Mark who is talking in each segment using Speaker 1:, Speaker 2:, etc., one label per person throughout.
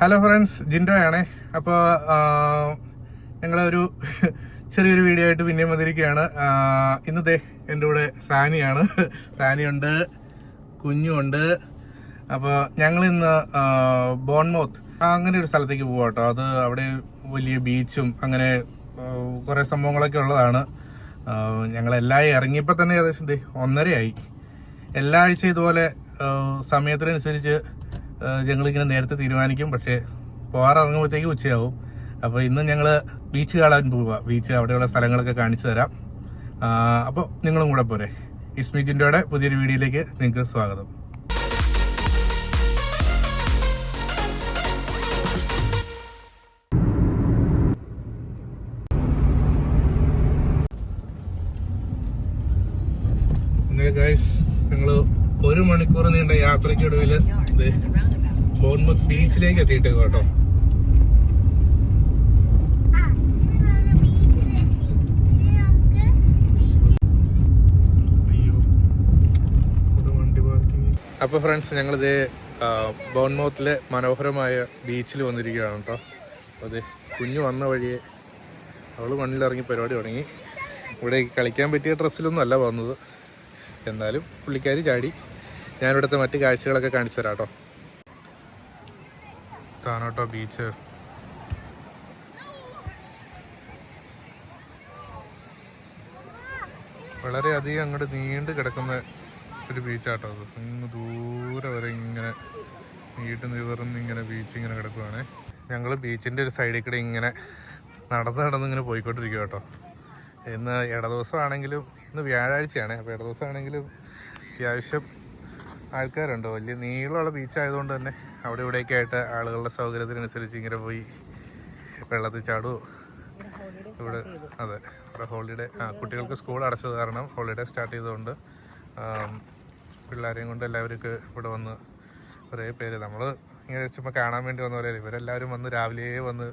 Speaker 1: Hello friends, ജിൻഡോയാണേ. അപ്പോൾ ഞങ്ങളൊരു ചെറിയൊരു വീഡിയോ ആയിട്ട് പിന്നെയും വന്നിരിക്കുകയാണ്. ഇന്നത്തെ എൻ്റെ കൂടെ സാനിയുണ്ട്, കുഞ്ഞുണ്ട്. അപ്പോൾ ഞങ്ങളിന്ന് ബോൺമൗത്ത് അങ്ങനെ ഒരു സ്ഥലത്തേക്ക് പോകാം കേട്ടോ. അത് അവിടെ വലിയ ബീച്ചും അങ്ങനെ കുറേ സംഭവങ്ങളൊക്കെ ഉള്ളതാണ്. ഞങ്ങളെല്ലാം ഇറങ്ങിയപ്പോൾ തന്നെ ഏകദേശം 1:30 എല്ലാ ആഴ്ചയും ഇതുപോലെ സമയത്തിനനുസരിച്ച് ഞങ്ങളിങ്ങനെ നേരത്തെ തീരുമാനിക്കും, പക്ഷേ പോകാറിറങ്ങുമ്പോഴത്തേക്ക് ഉച്ചയാവും. അപ്പോൾ ഇന്ന് ഞങ്ങൾ ബീച്ച് കാണാൻ പോവുക. ബീച്ച് അവിടെയുള്ള സ്ഥലങ്ങളൊക്കെ കാണിച്ചു തരാം. അപ്പോൾ നിങ്ങളും കൂടെ പോരെ. ഇസ്മി ജിൻഡോയുടെ പുതിയൊരു വീഡിയോയിലേക്ക് നിങ്ങൾക്ക് സ്വാഗതം. അങ്ങനെ ഗൈസ്, ഞങ്ങൾ 1 മണിക്കൂർ നീണ്ട യാത്രയ്ക്കൊടുവിൽ ബോൺമൗത്ത് ബീച്ചിലേക്ക് എത്തിയിട്ടേക്കും കേട്ടോ. അപ്പോൾ ഫ്രണ്ട്സ്, ഞങ്ങളിത് ബോൺമൗത്തിലെ മനോഹരമായ ബീച്ചിൽ വന്നിരിക്കുകയാണ് കേട്ടോ. അതെ, കുഞ്ഞു വന്ന വഴിയെ അവൾ മണ്ണിലിറങ്ങി പരിപാടി തുടങ്ങി. ഇവിടെ കളിക്കാൻ പറ്റിയ ഡ്രസ്സിലൊന്നും അല്ല വന്നത്, എന്നാലും പുള്ളിക്കാരി ചാടി. ഞാനിവിടുത്തെ മറ്റു കാഴ്ചകളൊക്കെ കാണിച്ചു തരാം കേട്ടോ. ഇതാണ് കേട്ടോ ബീച്ച്. വളരെയധികം അങ്ങോട്ട് നീണ്ടു കിടക്കുന്ന ഒരു ബീച്ചാട്ടോ അത്. ഇങ്ങ് ദൂരെ വരെ ഇങ്ങനെ നീട്ട് നിവർന്ന് ഇങ്ങനെ ബീച്ച് ഇങ്ങനെ കിടക്കുവാണേ. ഞങ്ങൾ ബീച്ചിൻ്റെ ഒരു സൈഡിൽ കൂടെ ഇങ്ങനെ നടന്നിങ്ങനെ പോയിക്കൊണ്ടിരിക്കുക കേട്ടോ. ഇന്ന് ഇടദിവസമാണെങ്കിലും, ഇന്ന് വ്യാഴാഴ്ചയാണ്. അപ്പോൾ ഇടദിവസമാണെങ്കിലും അത്യാവശ്യം ആൾക്കാരുണ്ട്. വലിയ നീളമുള്ള ബീച്ചായതുകൊണ്ട് തന്നെ അവിടെ ഇവിടെയൊക്കെ ആയിട്ട് ആളുകളുടെ സൗകര്യത്തിനനുസരിച്ച് ഇങ്ങനെ പോയി വെള്ളത്തിൽ ചാടുമോ. ഇവിടെ അതെ, ഇവിടെ ഹോളിഡേ, കുട്ടികൾക്ക് സ്കൂൾ അടച്ചത് കാരണം ഹോളിഡേ സ്റ്റാർട്ട് ചെയ്തുകൊണ്ട് പിള്ളേരെയും കൊണ്ട് എല്ലാവർക്ക് ഇവിടെ വന്ന് കുറേ പേര്, നമ്മൾ ഇങ്ങനെ ചുമ്മാ കാണാൻ വേണ്ടി വന്ന പോലെ ഇവരെല്ലാവരും വന്ന് രാവിലെ വന്ന്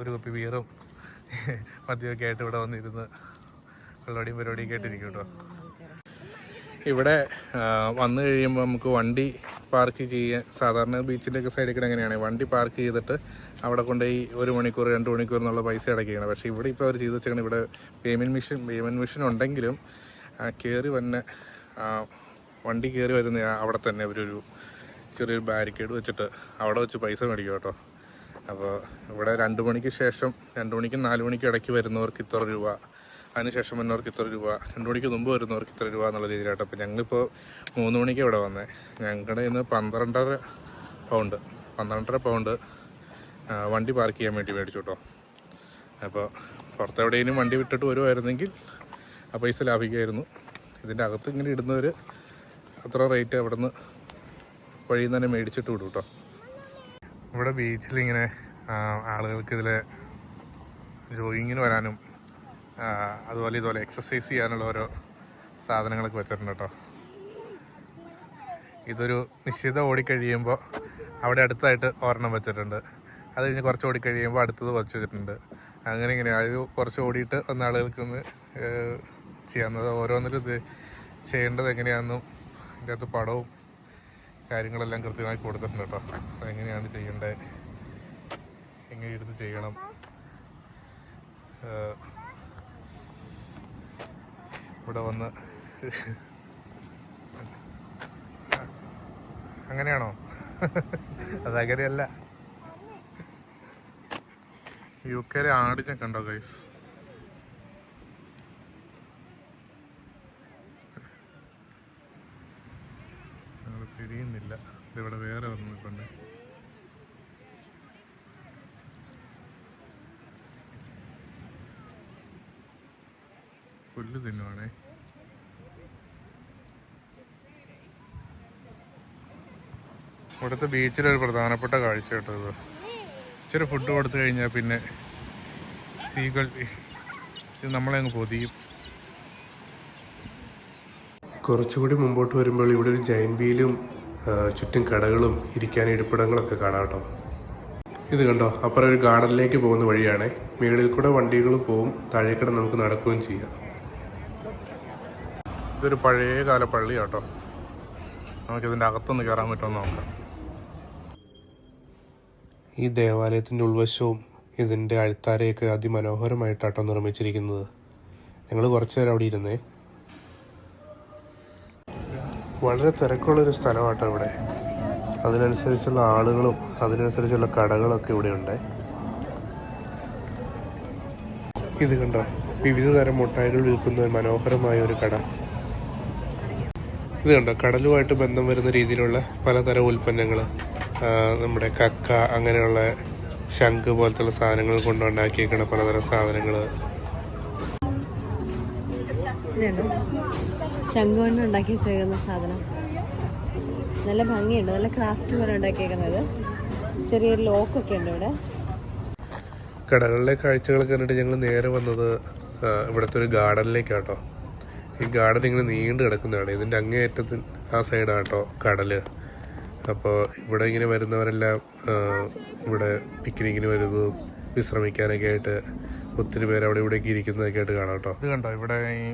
Speaker 1: ഒരു കുപ്പി ബീറും മദ്യമൊക്കെ ആയിട്ട് ഇവിടെ വന്നിരുന്ന് വെള്ളടിയും പരിപാടിയൊക്കെ ആയിട്ടിരിക്കും കേട്ടോ. ഇവിടെ വന്നു കഴിയുമ്പോൾ നമുക്ക് വണ്ടി പാർക്ക് ചെയ്യാൻ, സാധാരണ ബീച്ചിൻ്റെയൊക്കെ സൈഡിൽ കൂടെ എങ്ങനെയാണ് വണ്ടി പാർക്ക് ചെയ്തിട്ട് അവിടെ കൊണ്ടുപോയി 1 മണിക്കൂർ 2 മണിക്കൂർ എന്നുള്ള പൈസ അടയ്ക്കുകയാണ്. പക്ഷേ ഇവിടെ ഇപ്പോൾ അവർ ചെയ്ത് വെച്ചാൽ ഇവിടെ പേയ്മെൻറ്റ് മെഷീൻ ഉണ്ടെങ്കിലും കയറി വന്നെ വണ്ടി കയറി വരുന്ന അവിടെ തന്നെ അവരൊരു ചെറിയൊരു ബാരിക്കേഡ് വെച്ചിട്ട് അവിടെ വെച്ച് പൈസ മേടിക്കും കേട്ടോ. അപ്പോൾ ഇവിടെ 2 മണിക്ക് ശേഷം, 2 മണിക്കും 4 മണിക്കും ഇടയ്ക്ക് വരുന്നവർക്ക് ഇത്ര രൂപ, അതിനുശേഷം വരുന്നവർക്ക് ഇത്ര രൂപ, 2 മണിക്ക് മുമ്പ് വരുന്നവർക്ക് ഇത്ര രൂപ എന്നുള്ള രീതിയിലാട്ടോ. അപ്പോൾ ഞങ്ങളിപ്പോൾ 3 മണിക്ക് ഇവിടെ വന്നേ. ഞങ്ങളുടെ ഇന്ന് 12.5 പൗണ്ട് വണ്ടി പാർക്ക് ചെയ്യാൻ വേണ്ടി മേടിച്ചു കേട്ടോ. അപ്പോൾ പുറത്തെവിടെയും വണ്ടി വിട്ടിട്ട് വരുമായിരുന്നെങ്കിൽ ആ പൈസ ലാഭിക്കുമായിരുന്നു. ഇതിൻ്റെ അകത്ത് ഇങ്ങനെ ഇടുന്നവർ അത്ര റേറ്റ് അവിടെ നിന്ന് വഴിയിൽ നിന്ന് തന്നെ മേടിച്ചിട്ട് വിടും കേട്ടോ. ഇവിടെ ബീച്ചിലിങ്ങനെ ആളുകൾക്ക് ഇതിൽ ജോഗിങ്ങിന് വരാനും അതുപോലെ ഇതുപോലെ എക്സസൈസ് ചെയ്യാനുള്ള ഓരോ സാധനങ്ങളൊക്കെ വെച്ചിട്ടുണ്ട് കേട്ടോ. ഇതൊരു നിശ്ചിത ഓടിക്കഴിയുമ്പോൾ അവിടെ അടുത്തായിട്ട് ഒരെണ്ണം വെച്ചിട്ടുണ്ട്. അത് കഴിഞ്ഞ് കുറച്ച് ഓടിക്കഴിയുമ്പോൾ അടുത്തത് വെച്ചിട്ടുണ്ട്. അങ്ങനെ ഇങ്ങനെ അത് കുറച്ച് ഓടിയിട്ട് വന്ന ആളുകൾക്കൊന്ന് ചെയ്യാവുന്നത്. ഓരോന്നിലും ഇത് ചെയ്യേണ്ടത് എങ്ങനെയാണെന്നും ഇതിൻ്റെ അകത്ത് പടവും കാര്യങ്ങളെല്ലാം കൃത്യമായി കൊടുത്തിട്ടുണ്ട് കേട്ടോ. എങ്ങനെയാണ് ചെയ്യേണ്ടത്, എങ്ങനെ എടുത്ത് ചെയ്യണം. ഇവിടെ വന്ന് അങ്ങനെയാണോ? അതങ്ങനെയല്ല. UK ആടിനെ കണ്ടോ ഗൈസ്? ഞങ്ങൾ തിരിയുന്നില്ല. ഇതിവിടെ വേറെ വന്നിട്ടുണ്ട്. പുല്ല് തിന്നുവാണേ. ഇവിടുത്തെ ബീച്ചിലൊരു പ്രധാനപ്പെട്ട കാഴ്ച കേട്ടോ ഇത്. ഇച്ചിരി ഫുഡ് കൊടുത്തു കഴിഞ്ഞാൽ പിന്നെ സീകൾ ഇത് നമ്മളെ അങ്ങ് പൊതിയും.
Speaker 2: കുറച്ചുകൂടി മുമ്പോട്ട് വരുമ്പോൾ ഇവിടെ ഒരു ജൈൻ വീലും ചുറ്റും കടകളും ഇരിക്കാൻ ഇരിപ്പിടങ്ങളൊക്കെ കാണാം കേട്ടോ. ഇത് കണ്ടോ, അപ്പുറം ഒരു ഗാർഡനിലേക്ക് പോകുന്ന വഴിയാണ്. മുകളിൽ കൂടെ വണ്ടികൾ പോവും, താഴേക്കൂടെ നമുക്ക് നടക്കുകയും ചെയ്യാം.
Speaker 1: ഇതൊരു പഴയ കാല പള്ളി കേട്ടോ. നമുക്കിതിൻ്റെ അകത്തൊന്ന് കയറാൻ പറ്റുമെന്ന് നോക്കാം.
Speaker 2: ഈ ദേവാലയത്തിൻ്റെ ഉൾവശവും ഇതിൻ്റെ അൾത്താരയൊക്കെ അതിമനോഹരമായിട്ടാട്ടോ നിർമ്മിച്ചിരിക്കുന്നത്. ഞങ്ങൾ കുറച്ച് നേരം അവിടെ ഇരുന്നേ. വളരെ തിരക്കുള്ളൊരു സ്ഥലമാട്ടോ ഇവിടെ. അതിനനുസരിച്ചുള്ള ആളുകളും അതിനനുസരിച്ചുള്ള കടകളൊക്കെ ഇവിടെ ഉണ്ട്. ഇത് കണ്ടോ, വിവിധ തരം മുട്ടായികൾ വിൽക്കുന്ന മനോഹരമായ ഒരു കട. ഇത് കണ്ടോ, കടലുമായിട്ട് ബന്ധം വരുന്ന രീതിയിലുള്ള പലതരം ഉൽപ്പന്നങ്ങൾ, നമ്മുടെ കക്ക അങ്ങനെയുള്ള ശംഖ് പോലത്തുള്ള സാധനങ്ങൾ കൊണ്ടുണ്ടാക്കിയേക്കണ പലതരം സാധനങ്ങൾ.
Speaker 3: ശംഖ് കൊണ്ട് ഉണ്ടാക്കി ചെയ്യുന്ന സാധനം നല്ല ഭംഗിയുണ്ട്, നല്ല ക്രാഫ്റ്റ് പോലെ ഉണ്ടാക്കിയേക്കുന്നത്. ചെറിയൊരു ലോക്കൊക്കെ ഉണ്ട് ഇവിടെ.
Speaker 2: കടകളിലെ കാഴ്ചകൾ കണ്ടിട്ട് ഞങ്ങൾ നേരെ വന്നത് ഇവിടുത്തെ ഒരു ഗാർഡനിലേക്കാട്ടോ. ഈ ഗാർഡൻ ഇങ്ങനെ നീണ്ടു കിടക്കുന്നതാണ്. ഇതിൻ്റെ അങ്ങേയറ്റത്തിൽ ആ സൈഡാട്ടോ കടൽ. അപ്പോൾ ഇവിടെ ഇങ്ങനെ വരുന്നവരെല്ലാം ഇവിടെ പിക്നിക്കിന് വരുന്നതും വിശ്രമിക്കാനൊക്കെ ആയിട്ട് ഒത്തിരി പേര് അവിടെ ഇവിടേക്ക് ഇരിക്കുന്നതൊക്കെ ആയിട്ട് കാണാം കേട്ടോ.
Speaker 1: ഇത് കണ്ടോ, ഇവിടെ ഈ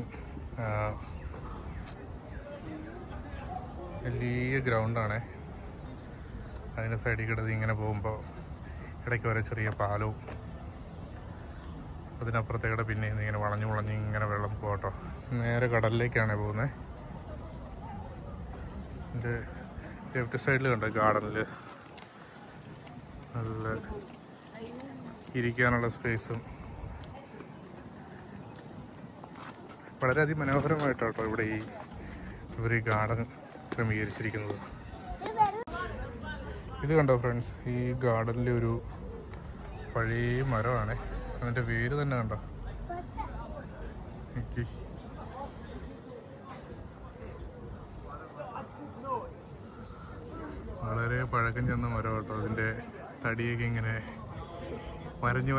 Speaker 1: വലിയ ഗ്രൗണ്ടാണേ. അതിൻ്റെ സൈഡിൽ കിടന്ന് ഇങ്ങനെ പോകുമ്പോൾ ഇടയ്ക്ക് വരെ ചെറിയ പാലവും അതിനപ്പുറത്തേക്കിടെ പിന്നെ ഇങ്ങനെ വളഞ്ഞ് ഇങ്ങനെ വെള്ളം പോകട്ടോ. നേരെ കടലിലേക്കാണ് പോകുന്നത്. എൻ്റെ ലെഫ്റ്റ് സൈഡിൽ കണ്ടോ ഗാർഡനിൽ നല്ല ഇരിക്കാനുള്ള സ്പേസും വളരെയധികം മനോഹരമായിട്ടാട്ടോ ഇവിടെ ഇവർ ഈ ഗാർഡൻ ക്രമീകരിച്ചിരിക്കുന്നത്. ഇത് കണ്ടോ ഫ്രണ്ട്സ്, ഈ ഗാർഡനിലെ ഒരു പഴയ മരമാണ്. അതിൻ്റെ വേര് തന്നെ കണ്ടോ. വളരെ പഴക്കം ചെന്ന മരം കേട്ടോ. അതിൻ്റെ തടിയൊക്കെ ഇങ്ങനെ വരഞ്ഞ്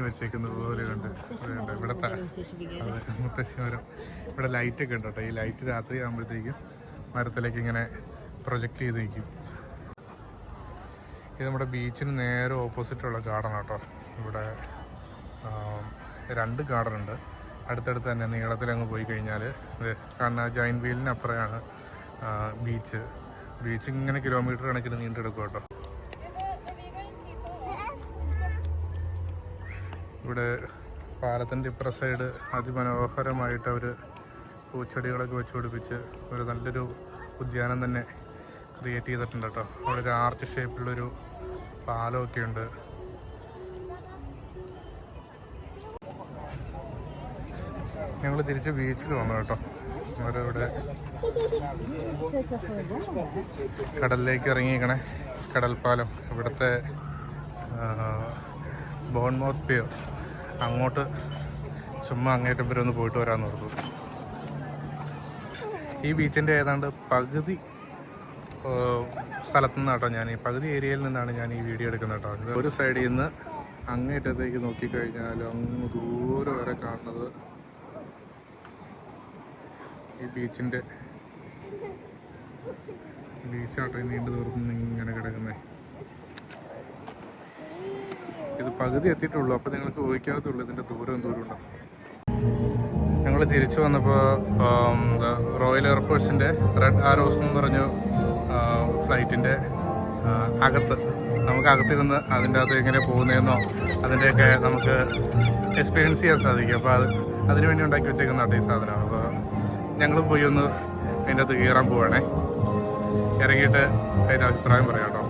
Speaker 1: വെച്ചേക്കുന്നത് പോലെ കണ്ട് ഇവിടെ മുത്തശ്ശി മരം. ഇവിടെ ലൈറ്റൊക്കെ ഉണ്ട് കേട്ടോ. ഈ ലൈറ്റ് രാത്രി ആകുമ്പോഴത്തേക്കും മരത്തിലേക്ക് ഇങ്ങനെ പ്രൊജക്റ്റ് ചെയ്ത് വയ്ക്കും. ഇത് നമ്മുടെ ബീച്ചിന് നേരെ ഓപ്പോസിറ്റുള്ള ഗാർഡൻ കേട്ടോ. ഇവിടെ 2 ഗാർഡൻ ഉണ്ട് അടുത്തടുത്ത് തന്നെ. നീളത്തിലങ്ങ് പോയി കഴിഞ്ഞാൽ കാണുന്ന ജോയിൻറ്റ് വീലിനപ്പുറമാണ് ബീച്ച്. ഇങ്ങനെ കിലോമീറ്റർ കണക്കിന് നീണ്ടെടുക്കും കേട്ടോ. ഇവിടെ പാലത്തിൻ്റെ ഇപ്പുറ സൈഡ് അതിമനോഹരമായിട്ട് അവർ പൂച്ചെടികളൊക്കെ വെച്ച് പിടിപ്പിച്ച് ഒരു നല്ലൊരു ഉദ്യാനം തന്നെ ക്രിയേറ്റ് ചെയ്തിട്ടുണ്ട് കേട്ടോ. അവിടെ ഒരു ആർച്ച് ഷേപ്പിലുള്ളൊരു പാലമൊക്കെ ഉണ്ട്. ഞങ്ങൾ തിരിച്ച് ബീച്ചിൽ വന്നു കേട്ടോ. അവരവിടെ കടലിലേക്ക് ഇറങ്ങിയിരിക്കണേ. കടൽപ്പാലം, ഇവിടുത്തെ ബോൺമൗത്ത് പിയർ, അങ്ങോട്ട് ചുമ്മാ അങ്ങേറ്റം വരെ ഒന്ന് പോയിട്ട് വരാമെന്ന് ഓർത്തു. ഈ ബീച്ചിൻ്റെ ഏതാണ്ട് പകുതി സ്ഥലത്തു നിന്നാണ് കേട്ടോ ഞാൻ, ഈ പകുതി ഏരിയയിൽ നിന്നാണ് ഞാൻ ഈ വീഡിയോ എടുക്കുന്നത് കേട്ടോ. ഒരു സൈഡിൽ നിന്ന് അങ്ങേറ്റത്തേക്ക് നോക്കിക്കഴിഞ്ഞാൽ അങ്ങ് ദൂരെ വരെ കാണുന്നത് ഈ ബീച്ചാട്ടോ. നീണ്ടു തോർന്ന് ഇങ്ങനെ കിടക്കുന്നത്. ഇത് പകുതി എത്തിയിട്ടുള്ളൂ. അപ്പോൾ നിങ്ങൾക്ക് ഊഹിക്കാത്തുള്ളൂ ഇതിൻ്റെ ദൂരം ഉണ്ടോ. ഞങ്ങൾ തിരിച്ചു വന്നപ്പോൾ റോയൽ എയർഫോഴ്സിൻ്റെ റെഡ് ആരോസ് എന്ന് പറഞ്ഞു ഫ്ലൈറ്റിൻ്റെ അകത്ത് നമുക്ക് അകത്തിരുന്ന് അതിൻ്റെ അകത്ത് എങ്ങനെ പോകുന്നതെന്നോ അതിൻ്റെയൊക്കെ നമുക്ക് എക്സ്പീരിയൻസ് ചെയ്യാൻ സാധിക്കും. അപ്പോൾ അതിനു വേണ്ടി ഉണ്ടാക്കി വെച്ചേക്കുന്ന ഈ സാധനമാണ്. അപ്പോൾ ഞങ്ങൾ പോയി ഒന്ന് അതിൻ്റെ അകത്ത് കയറാൻ പോവുകയാണേ. ഇറങ്ങിയിട്ട് അതിൻ്റെ അഭിപ്രായം പറയാം കേട്ടോ.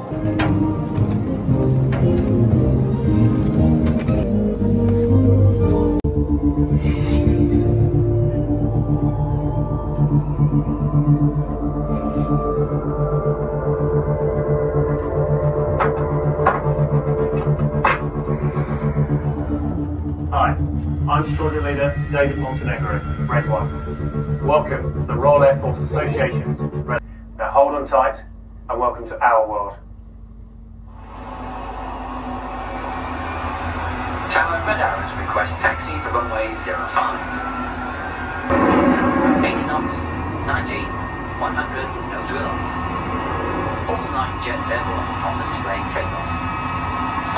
Speaker 4: Hi, I'm Squadron Leader David Montenegro, Red One. Welcome to the Royal Air Force Association's Red. Now hold on tight and welcome to our world.
Speaker 5: Tower Red Arrows request taxi for runway 05. 80 knots, 90, 100, no drill. All 9 jets airborne on the displaying takeoff.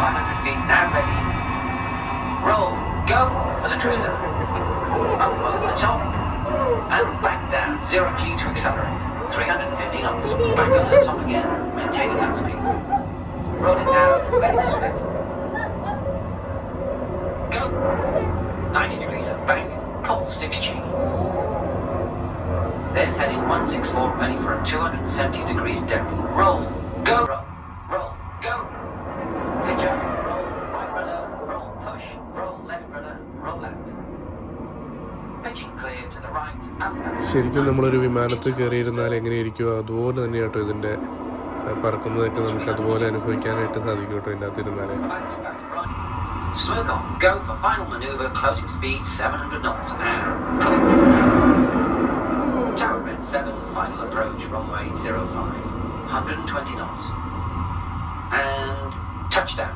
Speaker 5: 500 feet now ready. Roll, go for the twister. Up over the top. And back down, 0G to accelerate. 350 knots, back over the top again, maintaining that speed. Rolling down, ready to split. Go. 90 degrees of bank, pulse 6G. There's heading 164, ready for a 270 degrees derby. Roll. Go. Roll. Roll. Go. Pitch up. Roll. Right rudder. Roll. Push. Roll. Left rudder. Roll left. Pitching clear to the right. Up.
Speaker 2: ശരിക്കും നമ്മളൊരു വിമാനത്തിൽ കയറിയിരുന്നാൽ എങ്ങനെയിരിക്കുമോ അതുപോലെ തന്നെ കേട്ടോ ഇതിൻ്റെ പറക്കുന്നതൊക്കെ നമുക്ക് അതുപോലെ അനുഭവിക്കാനായിട്ട് സാധിക്കും കേട്ടോ ഇതിൻ്റെ അകത്തിരുന്നാലേ.
Speaker 5: Smoke on. Go for final maneuver. Closing speed 700 knots. And Tower Red 7. Final approach. Runway 05. 120 knots. And touchdown.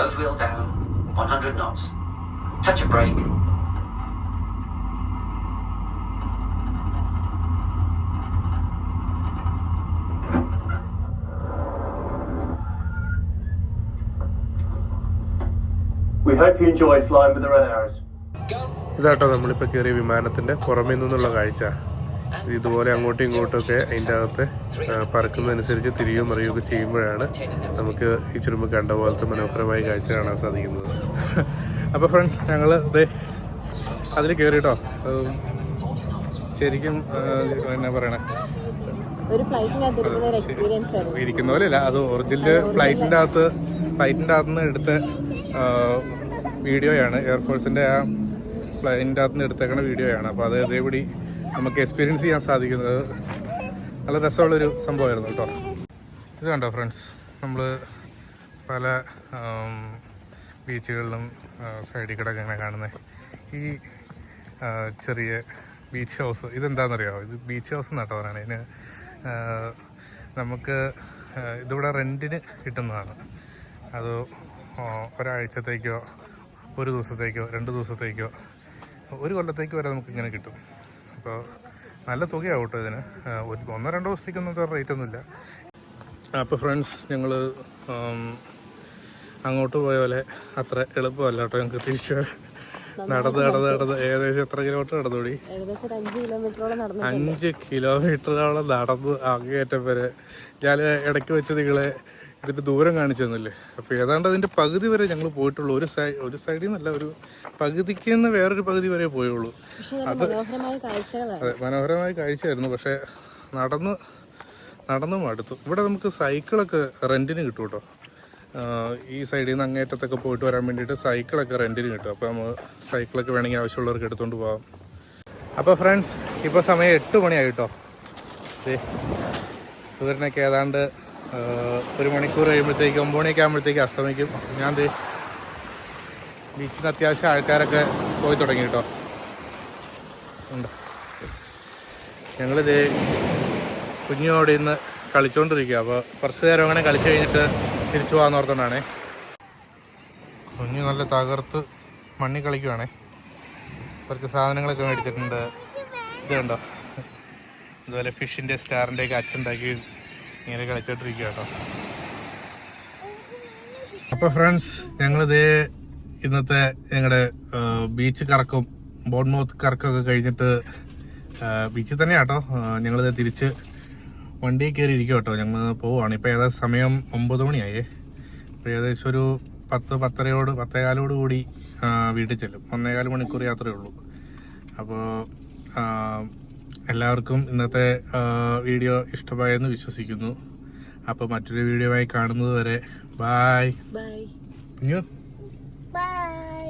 Speaker 5: Nose wheel down. 100 knots. Touch a brake.
Speaker 4: We hope you enjoyed flying with the Red Arrows.
Speaker 2: ഇതാട്ടോ നമ്മളിപ്പോൾ കയറിയ വിമാനത്തിൻ്റെ പുറമേ നിന്നുള്ള കാഴ്ച. ഇതുപോലെ അങ്ങോട്ടും ഇങ്ങോട്ടുമൊക്കെ അതിൻ്റെ അകത്ത് പറക്കുന്നതനുസരിച്ച് തിരികെ മറിയുകയൊക്കെ ചെയ്യുമ്പോഴാണ് നമുക്ക് ഈ ചുരുമ്പ് കണ്ട പോലത്തെ മനോഹരമായ കാഴ്ച കാണാൻ സാധിക്കുന്നത്.
Speaker 1: അപ്പോൾ ഫ്രണ്ട്സ് ഞങ്ങൾ അതിൽ കയറിട്ടോ. ശരിക്കും എന്നാ പറയണേ,
Speaker 3: ഒരു ഫ്ലൈറ്റിനകത്ത് ഇരിക്കുന്ന ഒരു എക്സ്പീരിയൻസ് ആയിരുന്നു.
Speaker 1: ഇരിക്കുന്ന പോലെയല്ല, അത് ഒറിജിനൽ ഫ്ലൈറ്റിൻ്റെ അകത്തുനിന്ന് എടുത്ത വീഡിയോയാണ്. എയർഫോഴ്സിൻ്റെ ആ ഫ്ലൈറ്റിൻ്റെ അകത്തുനിന്ന് എടുത്തേക്കുന്ന വീഡിയോയാണ്. അപ്പോൾ അത് അതേപടി നമുക്ക് എക്സ്പീരിയൻസ് ചെയ്യാൻ സാധിക്കുന്നത് നല്ല രസമുള്ളൊരു സംഭവമായിരുന്നു കേട്ടോ. ഇത് കണ്ടോ ഫ്രണ്ട്സ്, നമ്മൾ പല ബീച്ചുകളിലും സൈഡിൽ കൂടെ ഇങ്ങനെ കാണുന്നത് ഈ ചെറിയ ബീച്ച് ഹൗസ്. ഇതെന്താണെന്നറിയാമോ? ഇത് ബീച്ച് ഹൗസ് എന്നാട്ടോ പറയണേ. ഇതിന് നമുക്ക് ഇതിവിടെ റെൻറ്റിന് കിട്ടുന്നതാണ്. അത് ഒരാഴ്ചത്തേക്കോ ഒരു ദിവസത്തേക്കോ 2 ദിവസത്തേക്കോ 1 കൊല്ലത്തേക്ക് വരെ നമുക്ക് ഇങ്ങനെ കിട്ടും. അപ്പോൾ നല്ല തുകയാവും കേട്ടോ ഇതിന്. 1-2 ദിവസത്തേക്കൊന്നും റേറ്റൊന്നുമില്ല. അപ്പോൾ ഫ്രണ്ട്സ് ഞങ്ങൾ അങ്ങോട്ട് പോയ പോലെ അത്ര എളുപ്പമല്ല കേട്ടോ. ഞങ്ങൾക്ക് തിരിച്ച് നടന്ന് ഏകദേശം എത്ര കിലോമീറ്റർ നടന്നോടി? 5 കിലോമീറ്ററോളം നടന്ന് അങ്ങേയറ്റം വരെ. ഞാൻ ഇടയ്ക്ക് വെച്ച് നിങ്ങളെ ഇതിൻ്റെ ദൂരം കാണിച്ചു തന്നില്ലേ? അപ്പോൾ ഏതാണ്ട് അതിൻ്റെ പകുതി വരെ ഞങ്ങൾ പോയിട്ടുള്ളൂ. ഒരു സൈഡിൽ നിന്നല്ല, ഒരു പകുതിക്ക് നിന്ന് വേറൊരു പകുതി വരെ പോയുള്ളൂ. അത് അതെ, മനോഹരമായ കാഴ്ചയായിരുന്നു. പക്ഷേ നടന്നു മടുത്തു. ഇവിടെ നമുക്ക് സൈക്കിളൊക്കെ റെൻറ്റിന് കിട്ടും കേട്ടോ. ഈ സൈഡിൽ നിന്ന് അങ്ങേറ്റത്തൊക്കെ പോയിട്ട് വരാൻ വേണ്ടിയിട്ട് സൈക്കിളൊക്കെ റെൻറ്റിന് കിട്ടും. അപ്പോൾ നമ്മൾ സൈക്കിളൊക്കെ വേണമെങ്കിൽ ആവശ്യമുള്ളവർക്ക് എടുത്തുകൊണ്ട് പോകാം. അപ്പോൾ ഫ്രണ്ട്സ് ഇപ്പോൾ സമയം 8 മണിയായി കേട്ടോ. സൂര്യനൊക്കെ ഏതാണ്ട് 1 മണിക്കൂർ കഴിയുമ്പോഴത്തേക്ക് 9 മണിയൊക്കെ ആകുമ്പോഴത്തേക്ക് അസ്തമിക്കും. ഞാൻ ബീച്ചിന് അത്യാവശ്യം ആൾക്കാരൊക്കെ പോയി തുടങ്ങി കേട്ടോ. ഉണ്ട്. ഞങ്ങളിത് കുഞ്ഞോടെ ഇന്ന് കളിച്ചുകൊണ്ടിരിക്കുക. അപ്പോൾ കുറച്ച് നേരം അങ്ങനെ കളിച്ചു കഴിഞ്ഞിട്ട് തിരിച്ചു പോകാമെന്ന് ഓർത്തുകൊണ്ടാണേ. കുഞ്ഞ് നല്ല തകർത്ത് മണ്ണി കളിക്കുവാണേ. കുറച്ച് സാധനങ്ങളൊക്കെ മേടിച്ചിട്ടുണ്ട്. ഇത് കണ്ടോ, അതുപോലെ ഫിഷിൻ്റെ സ്റ്റാറിൻ്റെയൊക്കെ അച്ചുണ്ടാക്കി ഇങ്ങനെ കളിച്ചോണ്ടിരിക്കുക കേട്ടോ. അപ്പോൾ ഫ്രണ്ട്സ് ഞങ്ങളിത് ഇന്നത്തെ ഞങ്ങളുടെ ബീച്ച് കറക്കും ബോൺമൗത്ത് കറക്കമൊക്കെ കഴിഞ്ഞിട്ട് ബീച്ചിൽ തന്നെയാട്ടോ ഞങ്ങളിത് തിരിച്ച് വണ്ടിയിൽ കയറി ഇരിക്കും കേട്ടോ. ഞങ്ങൾ പോവുകയാണ്. ഇപ്പോൾ ഏകദേശം സമയം 9 മണിയായേ. ഇപ്പോൾ ഏകദേശം ഒരു 10-10:15 കൂടി വീട്ടിൽ ചെല്ലും. 1.25 മണിക്കൂർ യാത്രയേ ഉള്ളൂ. അപ്പോൾ എല്ലാവർക്കും ഇന്നത്തെ വീഡിയോ ഇഷ്ടമായെന്ന് വിശ്വസിക്കുന്നു. അപ്പോൾ മറ്റൊരു വീഡിയോ ആയി കാണുന്നത് വരെ ബായ്.
Speaker 3: ബൈ.
Speaker 1: കുഞ്ഞു
Speaker 3: ബൈ.